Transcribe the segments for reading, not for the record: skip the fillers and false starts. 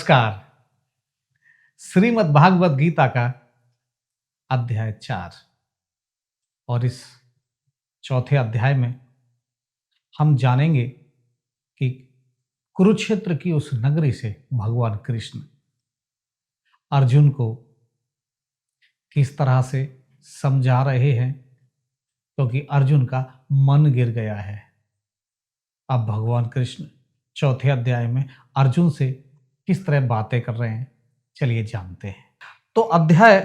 नमस्कार। श्रीमद् भागवत गीता का अध्याय 4 और इस चौथे अध्याय में हम जानेंगे कि कुरुक्षेत्र की उस नगरी से भगवान कृष्ण अर्जुन को किस तरह से समझा रहे हैं, क्योंकि अर्जुन का मन गिर गया है। अब भगवान कृष्ण चौथे अध्याय में अर्जुन से किस तरह बातें कर रहे हैं, चलिए जानते हैं। तो अध्याय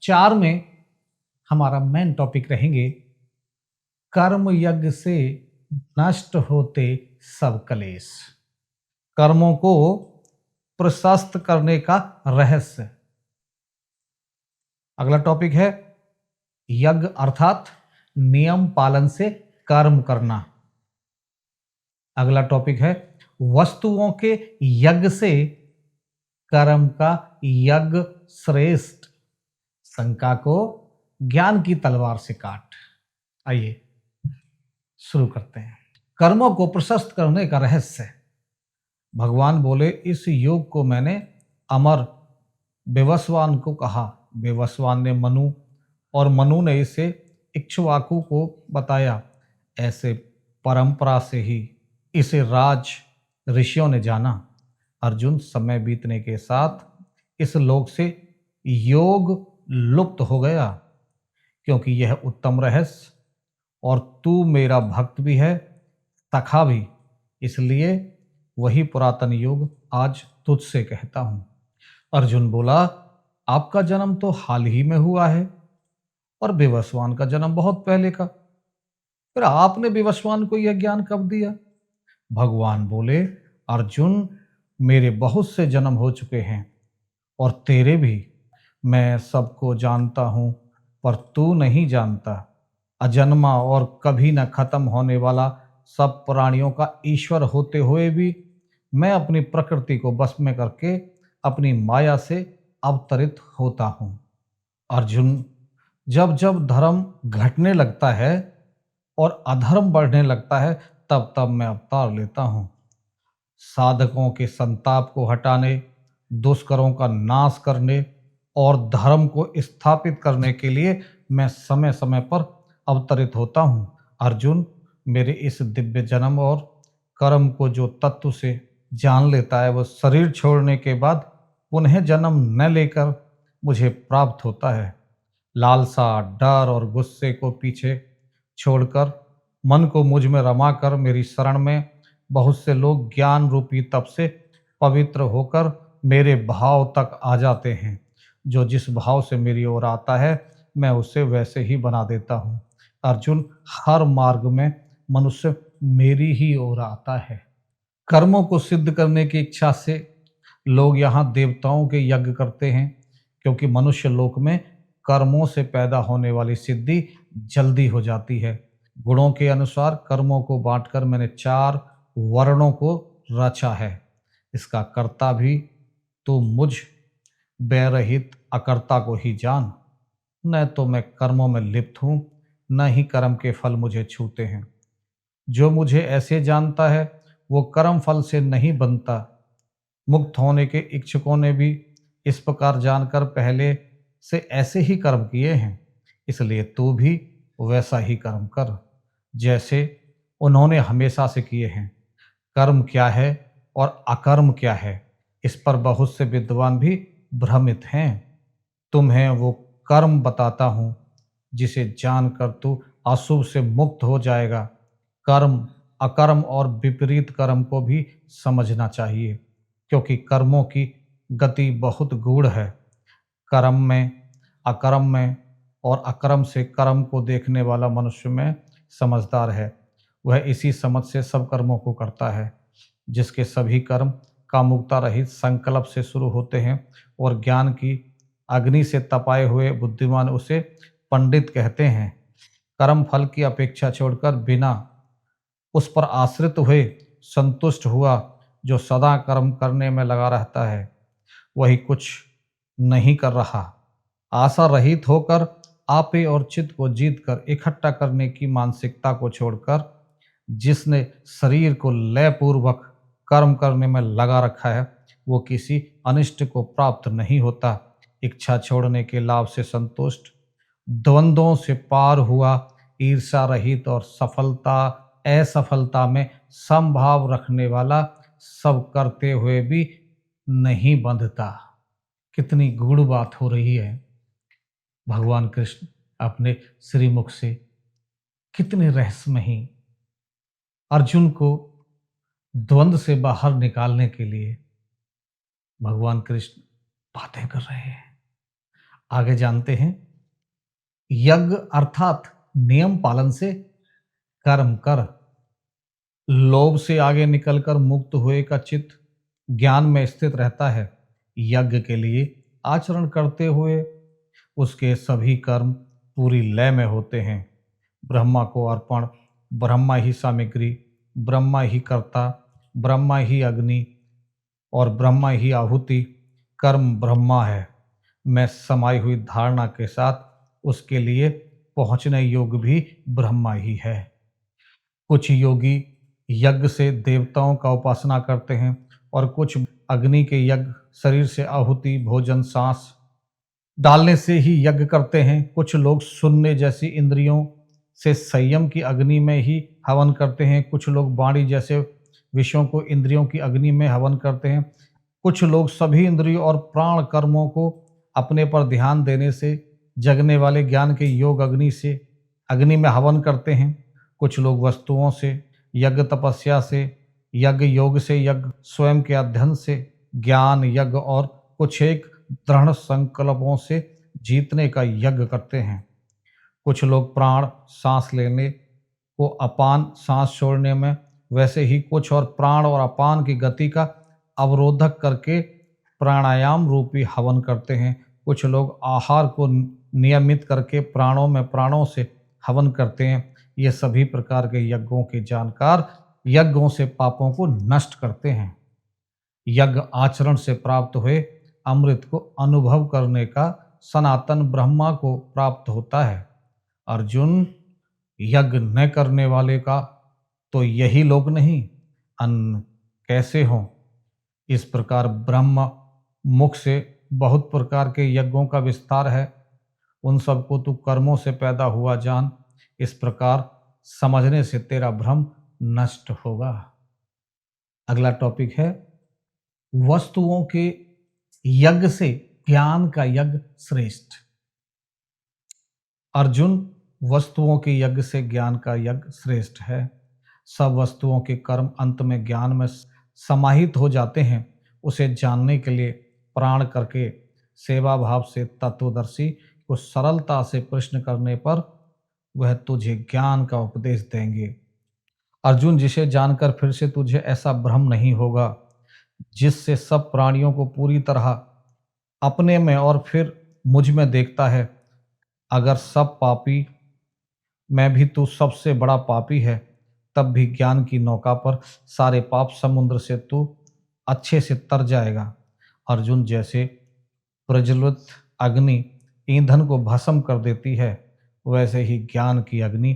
4 में हमारा मेन टॉपिक रहेंगे कर्म यज्ञ से नष्ट होते सब क्लेश। कर्मों को प्रशस्त करने का रहस्य। अगला टॉपिक है यज्ञ अर्थात नियम पालन से कर्म करना। अगला टॉपिक है वस्तुओं के यज्ञ से कर्म का यज्ञ श्रेष्ठ। शंका को ज्ञान की तलवार से काट। आइए शुरू करते हैं। कर्मों को प्रशस्त करने का रहस्य। भगवान बोले, इस योग को मैंने अमर विवस्वान को कहा। विवस्वान ने मनु और मनु ने इसे इक्ष्वाकु को बताया। ऐसे परंपरा से ही इसे राज ऋषियों ने जाना। अर्जुन, समय बीतने के साथ इस लोक से योग लुप्त हो गया, क्योंकि यह उत्तम रहस्य और तू मेरा भक्त भी है, सखा भी, इसलिए वही पुरातन योग आज तुझसे कहता हूं। अर्जुन बोला, आपका जन्म तो हाल ही में हुआ है और विवस्वान का जन्म बहुत पहले का, फिर आपने विवस्वान को यह ज्ञान कब दिया? भगवान बोले, अर्जुन, मेरे बहुत से जन्म हो चुके हैं और तेरे भी। मैं सबको जानता हूं, पर तू नहीं जानता। अजन्मा और कभी न खत्म होने वाला सब प्राणियों का ईश्वर होते हुए भी मैं अपनी प्रकृति को बस में करके अपनी माया से अवतरित होता हूं। अर्जुन, जब जब धर्म घटने लगता है और अधर्म बढ़ने लगता है, तब तब मैं अवतार लेता हूं। साधकों के संताप को हटाने, दुष्करों का नाश करने और धर्म को स्थापित करने के लिए मैं समय समय पर अवतरित होता हूं। अर्जुन, मेरे इस दिव्य जन्म और कर्म को जो तत्व से जान लेता है, वह शरीर छोड़ने के बाद पुनः जन्म न लेकर मुझे प्राप्त होता है। लालसा, डर और गुस्से को पीछे छोड़कर मन को मुझ में रमाकर मेरी शरण में बहुत से लोग ज्ञान रूपी तप से पवित्र होकर मेरे भाव तक आ जाते हैं। जो जिस भाव से मेरी ओर आता है, मैं उसे वैसे ही बना देता हूँ। अर्जुन, हर मार्ग में मनुष्य मेरी ही ओर आता है। कर्मों को सिद्ध करने की इच्छा से लोग यहाँ देवताओं के यज्ञ करते हैं, क्योंकि मनुष्य लोक में कर्मों से पैदा होने वाली सिद्धि जल्दी हो जाती है। गुणों के अनुसार कर्मों को बांटकर मैंने 4 वर्णों को रचा है। इसका कर्ता भी तो मुझ बैरहित अकर्ता को ही जान। न तो मैं कर्मों में लिप्त हूं, न ही कर्म के फल मुझे छूते हैं। जो मुझे ऐसे जानता है, वो कर्म फल से नहीं बनता। मुक्त होने के इच्छुकों ने भी इस प्रकार जानकर पहले से ऐसे ही कर्म किए हैं, इसलिए तू भी वैसा ही कर्म कर जैसे उन्होंने हमेशा से किए हैं। कर्म क्या है और अकर्म क्या है, इस पर बहुत से विद्वान भी भ्रमित हैं। तुम्हें वो कर्म बताता हूँ जिसे जानकर तू अशुभ से मुक्त हो जाएगा। कर्म, अकर्म और विपरीत कर्म को भी समझना चाहिए, क्योंकि कर्मों की गति बहुत गूढ़ है। कर्म में, अकर्म में और अकर्म से कर्म को देखने वाला मनुष्य में समझदार है। वह इसी समझ से सब कर्मों को करता है। जिसके सभी कर्म कामुकता रहित संकल्प से शुरू होते हैं और ज्ञान की अग्नि से तपाए हुए बुद्धिमान उसे पंडित कहते हैं। कर्म फल की अपेक्षा छोड़कर बिना उस पर आश्रित हुए संतुष्ट हुआ जो सदा कर्म करने में लगा रहता है, वही कुछ नहीं कर रहा। आशा रहित होकर आपे और चित्त को जीतकर इकट्ठा करने की मानसिकता को छोड़कर जिसने शरीर को लयपूर्वक कर्म करने में लगा रखा है, वो किसी अनिष्ट को प्राप्त नहीं होता। इच्छा छोड़ने के लाभ से संतुष्ट, द्वंद्वों से पार हुआ, ईर्षा रहित और सफलता असफलता में समभाव रखने वाला, सब करते हुए भी नहीं बंधता। कितनी गूढ़ बात हो रही है। भगवान कृष्ण अपने श्रीमुख से कितने रहस्यमयी अर्जुन को द्वंद्व से बाहर निकालने के लिए भगवान कृष्ण बातें कर रहे हैं। आगे जानते हैं। यज्ञ अर्थात नियम पालन से कर्म कर, लोभ से आगे निकलकर मुक्त हुए का चित्त ज्ञान में स्थित रहता है। यज्ञ के लिए आचरण करते हुए उसके सभी कर्म पूरी लय में होते हैं। ब्रह्मा को अर्पण, ब्रह्मा ही सामग्री, ब्रह्मा ही कर्ता, ब्रह्मा ही अग्नि और ब्रह्मा ही आहुति, कर्म ब्रह्मा है। मैं समाई हुई धारणा के साथ उसके लिए पहुंचने योग भी ब्रह्मा ही है। कुछ योगी यज्ञ से देवताओं का उपासना करते हैं और कुछ अग्नि के यज्ञ शरीर से आहुति, भोजन, सांस डालने से ही यज्ञ करते हैं। कुछ लोग सुनने जैसी इंद्रियों से संयम की अग्नि में ही हवन करते हैं। कुछ लोग वाणी जैसे विषयों को इंद्रियों की अग्नि में हवन करते हैं। कुछ लोग सभी इंद्रियों और प्राण कर्मों को अपने पर ध्यान देने से जगने वाले ज्ञान के योग अग्नि में हवन करते हैं। कुछ लोग वस्तुओं से, यज्ञ तपस्या से, यज्ञ योग से, यज्ञ स्वयं के अध्ययन से, ज्ञान यज्ञ और कुछ एक दृढ़ संकल्पों से जीतने का यज्ञ करते हैं। कुछ लोग प्राण सांस लेने को अपान सांस छोड़ने में, वैसे ही कुछ और प्राण और अपान की गति का अवरोधक करके प्राणायाम रूपी हवन करते हैं। कुछ लोग आहार को नियमित करके प्राणों में प्राणों से हवन करते हैं। ये सभी प्रकार के यज्ञों के जानकार यज्ञों से पापों को नष्ट करते हैं। यज्ञ आचरण से प्राप्त हुए अमृत को अनुभव करने का सनातन ब्रह्मा को प्राप्त होता है। अर्जुन, यज्ञ न करने वाले का तो यही लोग नहीं, अन्न कैसे हों। इस प्रकार ब्रह्म मुख से बहुत प्रकार के यज्ञों का विस्तार है। उन सबको तू कर्मों से पैदा हुआ जान। इस प्रकार समझने से तेरा भ्रम नष्ट होगा। अगला टॉपिक है वस्तुओं के यज्ञ से ज्ञान का यज्ञ श्रेष्ठ। अर्जुन, वस्तुओं के यज्ञ से ज्ञान का यज्ञ श्रेष्ठ है। सब वस्तुओं के कर्म अंत में ज्ञान में समाहित हो जाते हैं। उसे जानने के लिए प्राण करके सेवा भाव से तत्वदर्शी को सरलता से प्रश्न करने पर वह तुझे ज्ञान का उपदेश देंगे। अर्जुन, जिसे जानकर फिर से तुझे ऐसा भ्रम नहीं होगा जिससे सब प्राणियों को पूरी तरह अपने में और फिर मुझ में देखता है। अगर सब पापी मैं भी तू सबसे बड़ा पापी है, तब भी ज्ञान की नौका पर सारे पाप समुद्र से तू अच्छे से तर जाएगा। अर्जुन, जैसे प्रज्वलित अग्नि ईंधन को भस्म कर देती है, वैसे ही ज्ञान की अग्नि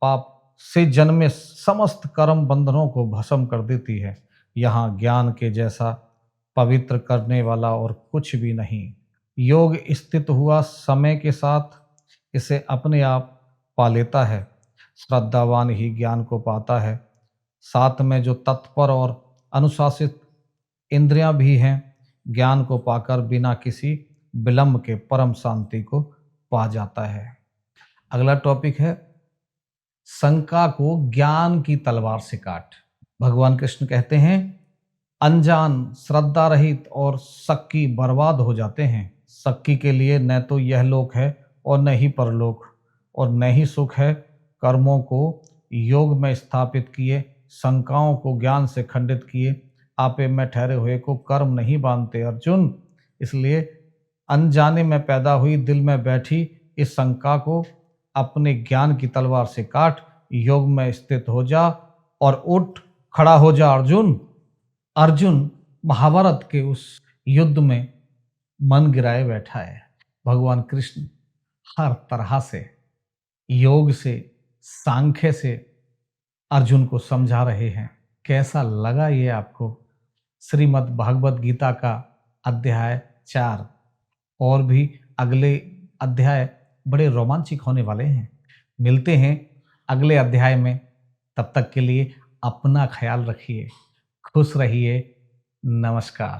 पाप से जन्मे समस्त कर्म बंधनों को भस्म कर देती है। यहाँ ज्ञान के जैसा पवित्र करने वाला और कुछ भी नहीं। योग स्थित हुआ समय के साथ इसे अपने आप पा लेता है। श्रद्धावान ही ज्ञान को पाता है। साथ में जो तत्पर और अनुशासित इंद्रियां भी हैं, ज्ञान को पाकर बिना किसी विलंब के परम शांति को पा जाता है। अगला टॉपिक है शंका को ज्ञान की तलवार से काट। भगवान कृष्ण कहते हैं, अनजान, श्रद्धा रहित और शक्की बर्बाद हो जाते हैं। शक्की के लिए न तो यह लोक है और न ही परलोक और न ही सुख है। कर्मों को योग में स्थापित किए, शंकाओं को ज्ञान से खंडित किए, आपे में ठहरे हुए को कर्म नहीं बांधते। अर्जुन, इसलिए अनजाने में पैदा हुई दिल में बैठी इस शंका को अपने ज्ञान की तलवार से काट, योग में स्थित हो जा और उठ खड़ा हो जा। अर्जुन महाभारत के उस युद्ध में मन गिराए बैठा है। भगवान कृष्ण हर तरह से योग से, सांख्य से अर्जुन को समझा रहे हैं। कैसा लगा ये आपको? श्रीमद् भागवत गीता का अध्याय 4। और भी अगले अध्याय बड़े रोमांचक होने वाले हैं। मिलते हैं अगले अध्याय में। तब तक के लिए अपना ख्याल रखिए, खुश रहिए। नमस्कार।